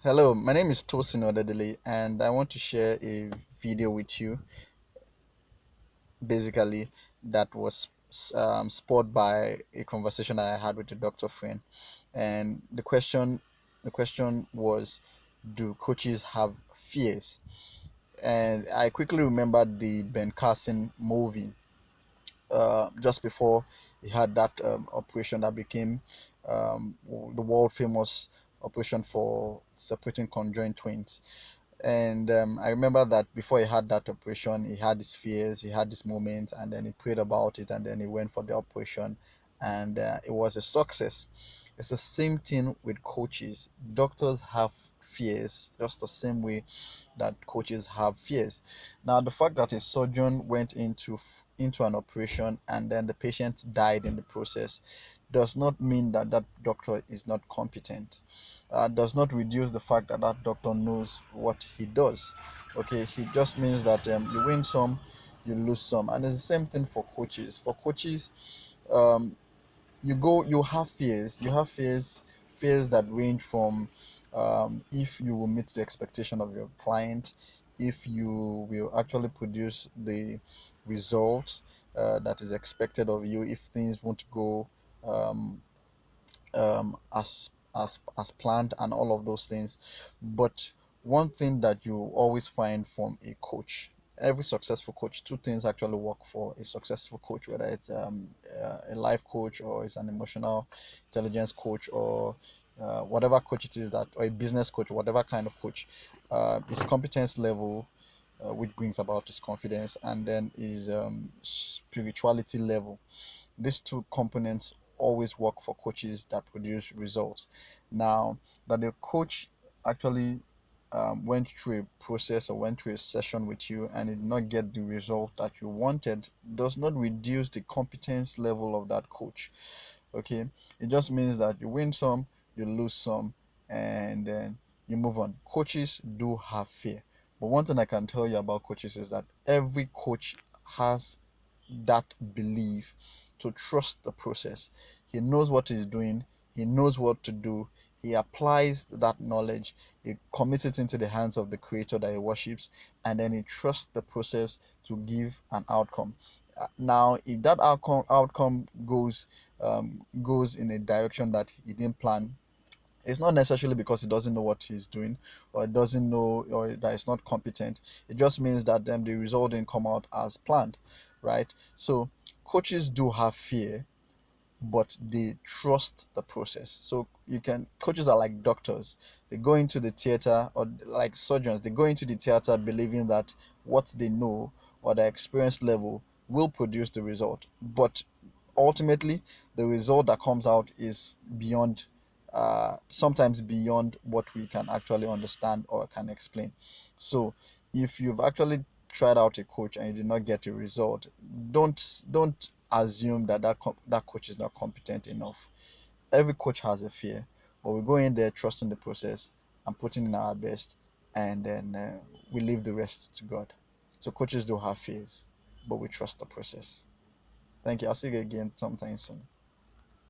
Hello, my name is Tosin Odedele, and I want to share a video with you, basically, that was spurred by a conversation I had with a doctor friend. And the question was, do coaches have fears? And I quickly remembered the Ben Carson movie, just before he had that operation that became the world famous operation for separating conjoined twins. And I remember that before he had that operation, he had his fears, he had this moment, and then he prayed about it, and then he went for the operation, and it was a success. It's the same thing with coaches. Doctors have fears, just the same way that coaches have fears. Now, the fact that a surgeon went into an operation and then the patient died in the process does not mean that that doctor is not competent. Does not reduce the fact that that doctor knows what he does. Okay, it just means that you win some, you lose some, and it's the same thing for coaches. For coaches, you have fears. You have fears that range from if you will meet the expectation of your client, if you will actually produce the result that is expected of you, if things won't go um, as planned, and all of those things. But one thing that you always find from a coach, every successful coach, two things actually work for a successful coach, whether it's a life coach, or it's an emotional intelligence coach, or whatever coach it is, that, or a business coach, whatever kind of coach. His competence level, which brings about his confidence, and then his spirituality level. These two components always work for coaches that produce results. Now, that the coach actually went through a process or went through a session with you and did not get the result that you wanted, does not reduce the competence level of that coach. Okay, it just means that you win some, you lose some, and then you move on. Coaches do have fear, but one thing I can tell you about coaches is that every coach has that belief to trust the process. He knows what he's doing, he knows what to do, he applies that knowledge, he commits it into the hands of the creator that he worships, and then he trusts the process to give an outcome. Now, if that outcome goes in a direction that he didn't plan, it's not necessarily because he doesn't know what he's doing, or doesn't know, or that he's not competent. It just means that then the result didn't come out as planned, right? So coaches do have fear, but they trust the process. So you can coaches are like doctors. They go into the theater, or like surgeons, they go into the theater believing that what they know or their experience level will produce the result. But ultimately, the result that comes out is beyond, sometimes beyond what we can actually understand or can explain. So if you've actually tried out a coach and you did not get a result, don't assume that that coach is not competent enough. Every coach has a fear, but we go in there trusting the process and putting in our best, and then we leave the rest to God. So coaches do have fears, but we trust the process. Thank you. I'll see you again sometime soon.